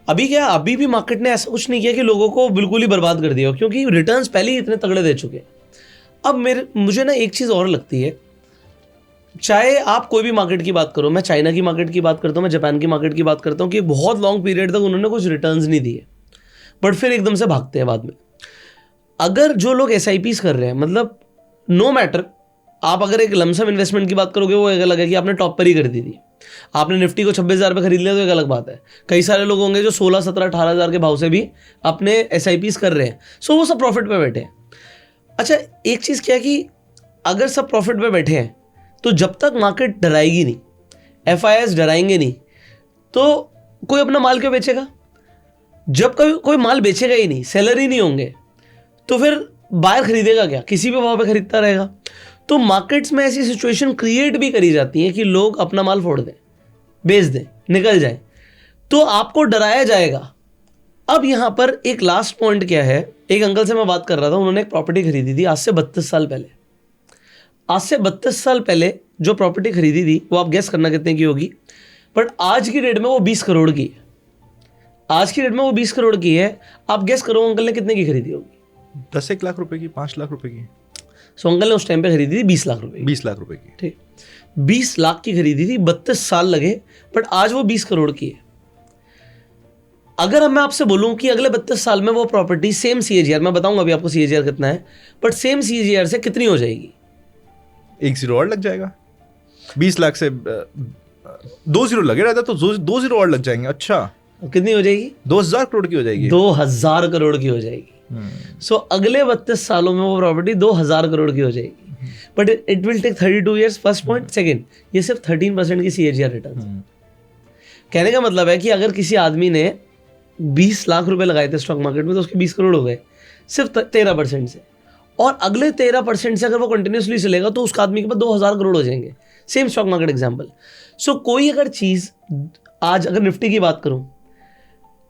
अभी क्या, अभी भी मार्केट ने ऐसा कुछ नहीं किया कि लोगों को बिल्कुल ही बर्बाद कर दिया, क्योंकि रिटर्न्स पहले ही इतने तगड़े दे चुके हैं। अब मुझे ना एक चीज़ और लगती है, चाहे आप कोई भी मार्केट की बात करो, मैं चाइना की मार्केट की बात करता हूँ, मैं जापान की मार्केट की बात करता हूँ, कि बहुत लॉन्ग पीरियड तक उन्होंने कुछ रिटर्न्स नहीं दिए, बट फिर एकदम से भागते हैं बाद में। अगर जो लोग SIPs कर रहे हैं, मतलब नो मैटर, आप अगर एक लमसम इन्वेस्टमेंट की बात करोगे वो एक अलग है कि आपने टॉप पर ही खरीदी थी, आपने निफ्टी को 26,000 पे खरीद लिया तो एक अलग बात है। कई सारे लोग होंगे जो 16, 17, 18,000 के भाव से भी अपने SIPs कर रहे हैं, सो वो सब प्रॉफिट पे बैठे हैं। अच्छा, एक चीज़ क्या है कि अगर सब प्रॉफिट पे बैठे हैं तो जब तक मार्केट डराएगी नहीं, FIS डराएंगे नहीं, तो कोई अपना माल क्यों बेचेगा? जब कोई माल बेचेगा ही नहीं, सेलर ही नहीं होंगे, तो फिर बायर खरीदेगा क्या? किसी भी भाव पे खरीदता रहेगा। तो मार्केट्स में ऐसी सिचुएशन क्रिएट भी करी जाती है कि लोग अपना माल फोड़ दें, बेच दें, निकल जाए, तो आपको डराया जाएगा। अब यहां पर एक लास्ट पॉइंट क्या है, एक अंकल से मैं बात कर रहा था, उन्होंने एक प्रॉपर्टी खरीदी थी आज से 32 साल पहले। आज से 32 साल पहले जो प्रॉपर्टी खरीदी थी वो आप गेस करना कितने की होगी, बट आज की डेट में वो 20 करोड़ की है। आज की डेट में वो 20 करोड़ की है। आप गेस करो अंकल ने कितने की खरीदी होगी? 10-1 लाख रुपए की, 5 लाख रुपए की। सो अंकल ने उस टाइम पे खरीदी थी 20 लाख रुपए की। 20 लाख रुपए की, ठीक, 20 लाख की खरीदी थी, 32 साल लगे, बट आज वो 20 करोड़ की है। अगर मैं आपसे बोलूं कि अगले 32 साल में वो प्रॉपर्टी सेम CAGR, मैं बताऊंगा अभी आपको CAGR कितना है, बट सेम CAGR से कितनी हो जाएगी? 1 जीरो और लग जाएगा। 20 लाख से 2 जीरो लगे रहता तो 2 जीरो और लग जाएंगे। अच्छा, कितनी हो जाएगी? 2000 करोड़ की हो जाएगी। 2000 करोड़ की हो जाएगी। सो अगले 32 सालों में वो प्रॉपर्टी 2000 करोड़ की हो जाएगी, but it will take 32 years. First point. Second, ये सिर्फ 13% की CAGR रिटर्न। कहने का मतलब है कि अगर किसी आदमी ने 20 लाख रुपए लगाए थे स्टॉक मार्केट में तो उसके 20 करोड़ हो गए सिर्फ 13% से, और अगले 13% से अगर वो कंटिन्यूसली चलेगा तो उस आदमी के पास 2000 करोड़ हो जाएंगे। Same stock market example. So कोई अगर चीज़, आज अगर निफ्टी की बात करूं,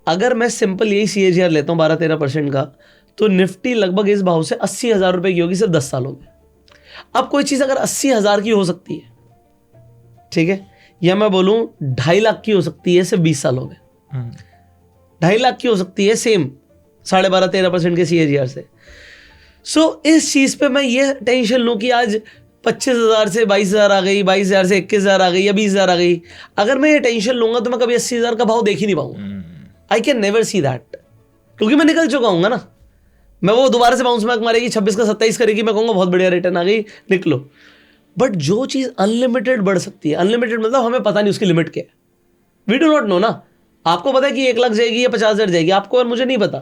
अगर मैं सिंपल यही CAGR लेता हूँ 12-13% का, तो निफ्टी लगभग इस भाव से 80,000 रुपए की होगी सिर्फ 10 सालों में। अब कोई चीज़ अगर 80,000 की हो सकती है, ठीक है, या मैं बोलूँ 2.5 लाख की हो सकती है सिर्फ 20 सालों में, 2.5 लाख की हो सकती है सेम 12.5-13% के CAGR से। सो इस चीज़ पे मैं ये टेंशन लूँ कि आज 25,000 से 22,000 आ गई, 22,000 से 21,000 आ गई, या 20,000 आ गई, अगर मैं ये टेंशन लूंगा तो मैं कभी 80,000 का भाव देख ही नहीं पाऊंगा। I can never see that, क्योंकि मैं निकल चुका हूँ ना। मैं वो दोबारा से बाउंस बैक मारेगी, 26 का 27 करेगी, मैं कहूँगा बहुत बढ़िया रिटर्न आ गई, निकलो। बट जो चीज़ अनलिमिटेड बढ़ सकती है, अनलिमिटेड मतलब हमें पता नहीं उसकी लिमिट क्या है, वी डू नॉट नो ना। आपको पता है कि 1 लाख जाएगी या 50,000 जाएगी, आपको और मुझे नहीं पता,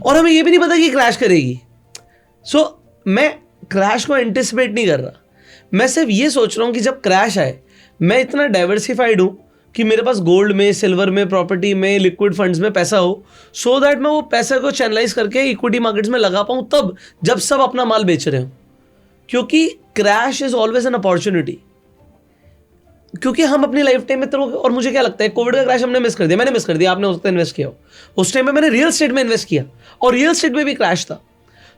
और हमें ये भी नहीं पता कि क्रैश करेगी। सो मैं क्रैश को एंटिसिपेट नहीं कर रहा, मैं सिर्फ ये सोच रहा हूँ कि जब क्रैश आए मैं इतना डाइवर्सिफाइड हूँ कि मेरे पास गोल्ड में, सिल्वर में, प्रॉपर्टी में, लिक्विड फंड्स में पैसा हो, सो दैट मैं वो पैसे को चैनलाइज करके इक्विटी मार्केट्स में लगा पाऊँ तब जब सब अपना माल बेच रहे हो। क्योंकि crash is always an opportunity. क्योंकि हम अपनी लाइफ टाइम में तो, और मुझे क्या लगता है कोविड का क्रैश हमने मिस कर दिया, मैंने मिस कर दिया, आपने उस वक्त इन्वेस्ट किया हो, उस टाइम में मैंने रियल एस्टेट में इन्वेस्ट किया और रियल एस्टेट में भी क्रैश था।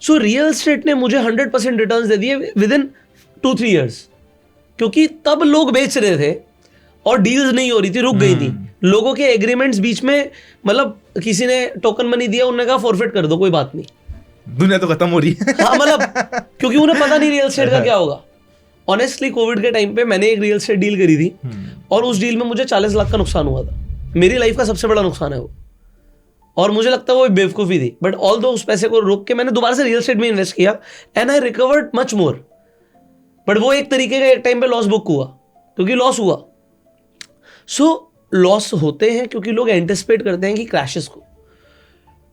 सो रियल एस्टेट ने मुझे 100% रिटर्न्स दे दिए विद इन 2-3 ईयर्स, क्योंकि तब लोग बेच रहे थे और डील्स नहीं हो रही थी, रुक गई थी, लोगों के एग्रीमेंट्स बीच में, मतलब किसी ने टोकन मनी दिया, उन्होंने कहा फॉरफिट कर दो, कोई बात नहीं, दुनिया तो खत्म हो रही है। हाँ, मतलब क्योंकि उन्हें पता नहीं रियल एस्टेट का क्या होगा। ऑनेस्टली कोविड के टाइम पे मैंने एक रियल एस्टेट डील करी थी और उस डील में मुझे 40 लाख का नुकसान हुआ था। मेरी लाइफ का सबसे बड़ा नुकसान है वो, और मुझे लगता है वो बेवकूफ़ी थी, बट ऑल दो उस पैसे को रोक के मैंने दोबारा से रियल एस्टेट में इन्वेस्ट किया and I recovered much more. But वो एक तरीके का एक टाइम पे लॉस बुक हुआ, क्योंकि लॉस हुआ। सो लॉस होते हैं क्योंकि लोग एंटिसिपेट करते हैं कि क्रैशेस को,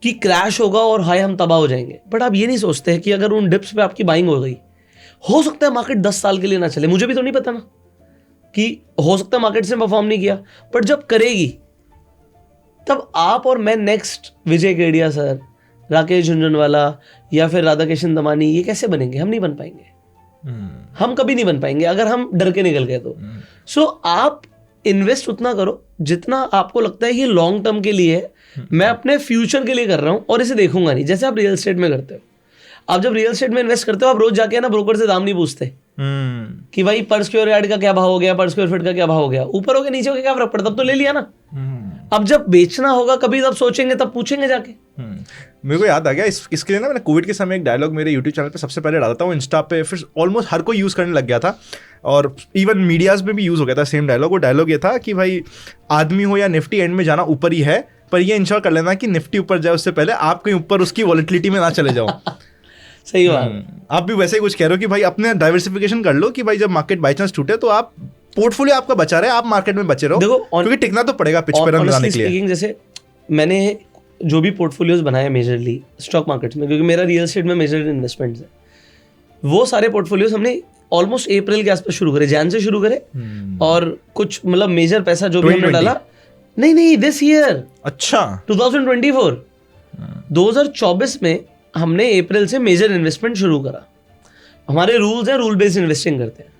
कि क्रैश होगा और हाय हम तबाह हो जाएंगे। बट आप ये नहीं सोचते हैं कि अगर उन डिप्स पे आपकी बाइंग हो गई, हो सकता है मार्केट 10 साल के लिए ना चले, मुझे भी तो नहीं पता ना, कि हो सकता है मार्केट से परफॉर्म नहीं किया, बट जब करेगी तब आप और मैं, नेक्स्ट विजय केडिया सर, राकेश झुनझुनवाला या फिर राधाकिशन दमानी, ये कैसे बनेंगे? हम नहीं बन पाएंगे, हम कभी नहीं बन पाएंगे अगर हम डर के निकल गए तो। सो आप इन्वेस्ट उतना करो जितना आपको लगता है ये लॉन्ग टर्म के लिए है, मैं अपने फ्यूचर के लिए कर रहा हूँ और इसे देखूंगा नहीं। जैसे आप रियल एस्टेट में करते हो, आप जब रियल एस्टेट में इन्वेस्ट करते हो, आप रोज जाके ना ब्रोकर से दाम नहीं पूछते कि भाई पर स्क्वायर यार्ड का क्या भाव हो गया, पर स्क्वायर फीट का क्या भाव हो गया, ऊपर हो गया नीचे हो गया क्या फर्क पड़ता, अब तो ले लिया ना। अब जब बेचना होगा कभी तब सोचेंगे, तब पूछेंगे जाके। मेरे को याद आ गया इसके लिए ना, मैंने कोविड के समय एक डायलॉग मेरे यूट्यूब चैनल पे सबसे पहले डाला था, वो इंस्टा पे फिर ऑलमोस्ट हर कोई यूज़ करने लग गया था और इवन मीडियाज में भी यूज़ हो गया था सेम डायलॉग। वो डायलॉग ये था कि भाई आदमी हो या निफ्टी, एंड में जाना ऊपर ही है, पर ये इंश्योर कर लेना कि निफ्टी ऊपर जाए उससे पहले आप कहीं ऊपर उसकी वॉलेटिलिटी में ना चले जाओ। सही बात। आप भी वैसे ही कुछ कह रहे हो कि भाई अपने डाइवर्सिफिकेशन कर लो कि भाई जब मार्केट बाई चांस टूटे तो आप पोर्टफोलियो आपका बचा रहे, आप मार्केट में बचे रहो। देखो क्योंकि टिकना तो पड़ेगा पिच पर लगाने के लिए। जैसे मैंने जो भी पोर्टफोलियोज बनाए मेजरली स्टॉक मार्केट्स में, क्योंकि मेरा रियल एस्टेट में मेजर इन्वेस्टमेंट्स है, वो सारे पोर्टफोलियोज हमने ऑलमोस्ट अप्रैल के आसपास शुरू करे, जैन से शुरू करे और कुछ मतलब मेजर पैसा जो भी हमने डाला, नहीं दिस ईयर, अच्छा 2024 2024 में हमने अप्रैल से मेजर इन्वेस्टमेंट शुरू करा। हमारे रूल्स हैं, रूल बेस्ड इन्वेस्टिंग करते हैं,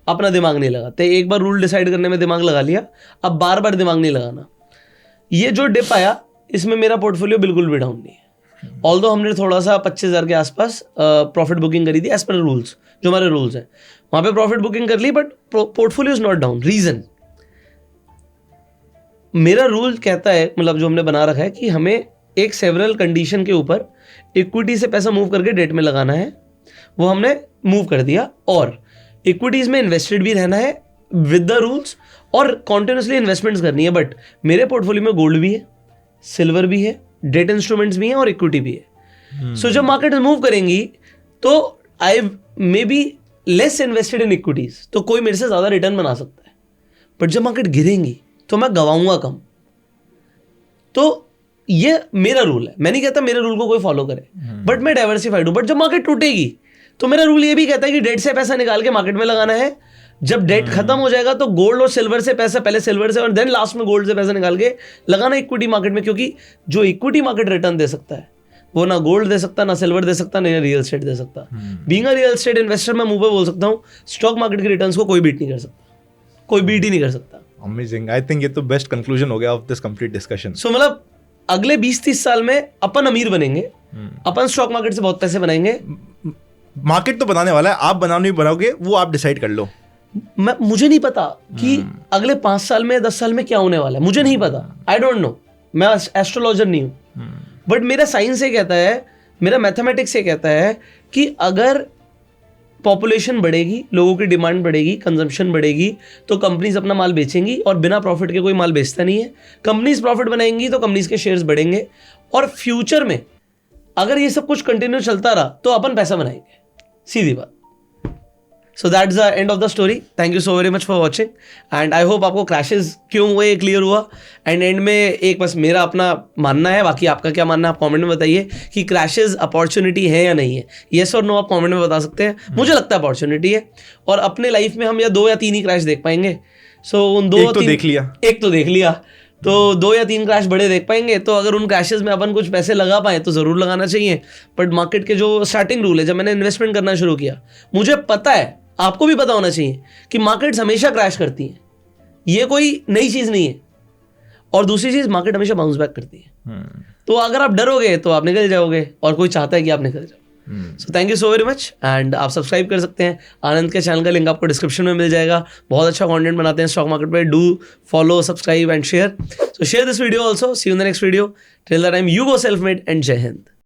अपना दिमाग नहीं लगाते। एक बार रूल डिसाइड करने में दिमाग लगा लिया, अब बार बार दिमाग नहीं लगाना। ये जो डिप आया इसमें मेरा पोर्टफोलियो बिल्कुल भी डाउन नहीं है, ऑल्दो हमने थोड़ा सा 25,000 के आसपास प्रॉफिट बुकिंग करी थी एज पर रूल्स, जो हमारे रूल्स हैं वहाँ पे प्रॉफिट बुकिंग कर ली, but portfolio is not down. Reason, मेरा रूल कहता है, मतलब जो हमने बना रखा है कि हमें एक सेवरल कंडीशन के ऊपर इक्विटी से पैसा मूव करके डेट में लगाना है, वो हमने मूव कर दिया। और इक्विटीज में इन्वेस्टेड भी रहना है विद द रूल्स और कॉन्टिन्यूसली इन्वेस्टमेंट्स करनी है। बट मेरे पोर्टफोलियो में गोल्ड भी है, सिल्वर भी है, डेट इंस्ट्रूमेंट्स भी हैं और इक्विटी भी है। सो जब मार्केट मूव करेंगी तो I may be less invested in equities, तो कोई मेरे से ज़्यादा रिटर्न बना सकता है, बट जब मार्केट गिरेंगी तो मैं गवाऊंगा कम। तो ये मेरा रूल है, मैं नहीं कहता मेरे रूल को कोई फॉलो करे, बट मैं डाइवर्सिफाइड हूं। बट जब मार्केट टूटेगी तो मेरा रूल ये भी कहता है कि डेट से पैसा निकाल के मार्केट में लगाना है। जब डेट खत्म हो जाएगा तो गोल्ड और सिल्वर से पैसा, पहले सिल्वर से और देन लास्ट में गोल्ड से पैसा निकाल के लगाना इक्विटी मार्केट में, क्योंकि जो इक्विटी मार्केट रिटर्न दे सकता है वो ना गोल्ड दे सकता, ना सिल्वर दे सकता, ना रियल एस्टेट दे सकता। Being a real estate investor मैं मुंह पे बोल सकता हूँ, स्टॉक मार्केट के रिटर्न्स को कोई बीट नहीं कर सकता, कोई बीट ही नहीं कर सकता। अमेजिंग, आई थिंक ये तो बेस्ट कंक्लूजन हो गया ऑफ दिस कंप्लीट डिस्कशन। सो मतलब अगले 20-30 साल में अपन अमीर बनेंगे, अपन स्टॉक मार्केट से बहुत पैसे बनाएंगे। मार्केट तो बनाने वाला है, आप बनाने बनाओगे वो आप डिसाइड कर लो। मुझे नहीं पता कि अगले 5 साल में 10 साल में क्या होने वाला है, मुझे नहीं पता, आई डोंट नो, मैं एस्ट्रोलॉजर नहीं हूँ। बट मेरा साइंस ये कहता है, मेरा मैथमेटिक्स ये कहता है कि अगर पॉपुलेशन बढ़ेगी, लोगों की डिमांड बढ़ेगी, कंजम्पशन बढ़ेगी, तो कंपनीज अपना माल बेचेंगी और बिना प्रॉफिट के कोई माल बेचता नहीं है। कंपनीज प्रॉफिट बनाएंगी तो कंपनीज के शेयर्स बढ़ेंगे और फ्यूचर में अगर ये सब कुछ कंटिन्यू चलता रहा तो अपन पैसा बनाएंगे, सीधी बात। So that's the end of the story. Thank you so very much for watching and I hope आपको क्रैशेस क्यों हुए क्लियर हुआ। एंड एंड में एक बस मेरा अपना मानना है, बाकी आपका क्या मानना है आप कमेंट में बताइए कि क्रैशेस अपॉर्चुनिटी है या नहीं है। येस और नो आप कमेंट में बता सकते हैं। मुझे लगता है अपॉर्चुनिटी है और अपने लाइफ में हम या 2 या 3 ही क्रैश देख पाएंगे। सो उन 2 एक तो देख लिया तो 2 या 3 क्रैश बड़े देख पाएंगे। तो अगर उन क्रैशेस में अपन कुछ पैसे लगा पाए तो ज़रूर लगाना चाहिए। बट मार्केट के जो स्टार्टिंग रूल है, जब मैंने इन्वेस्टमेंट करना शुरू किया, मुझे पता है, आपको भी पता होना चाहिए कि मार्केट्स हमेशा क्रैश करती हैं, ये कोई नई चीज़ नहीं है। और दूसरी चीज़, मार्केट हमेशा बाउंस बैक करती है। तो अगर आप डरोगे तो आप निकल जाओगे और कोई चाहता है कि आप निकल जाओ। So thank you so very much and आप सब्सक्राइब कर सकते हैं। आनंद के चैनल का लिंक आपको डिस्क्रिप्शन में मिल जाएगा। बहुत अच्छा कंटेंट बनाते हैं स्टॉक मार्केट पे। Do follow, subscribe and share. So share this video also. See you in the next video. Till the time, you go self made and Jai Hind.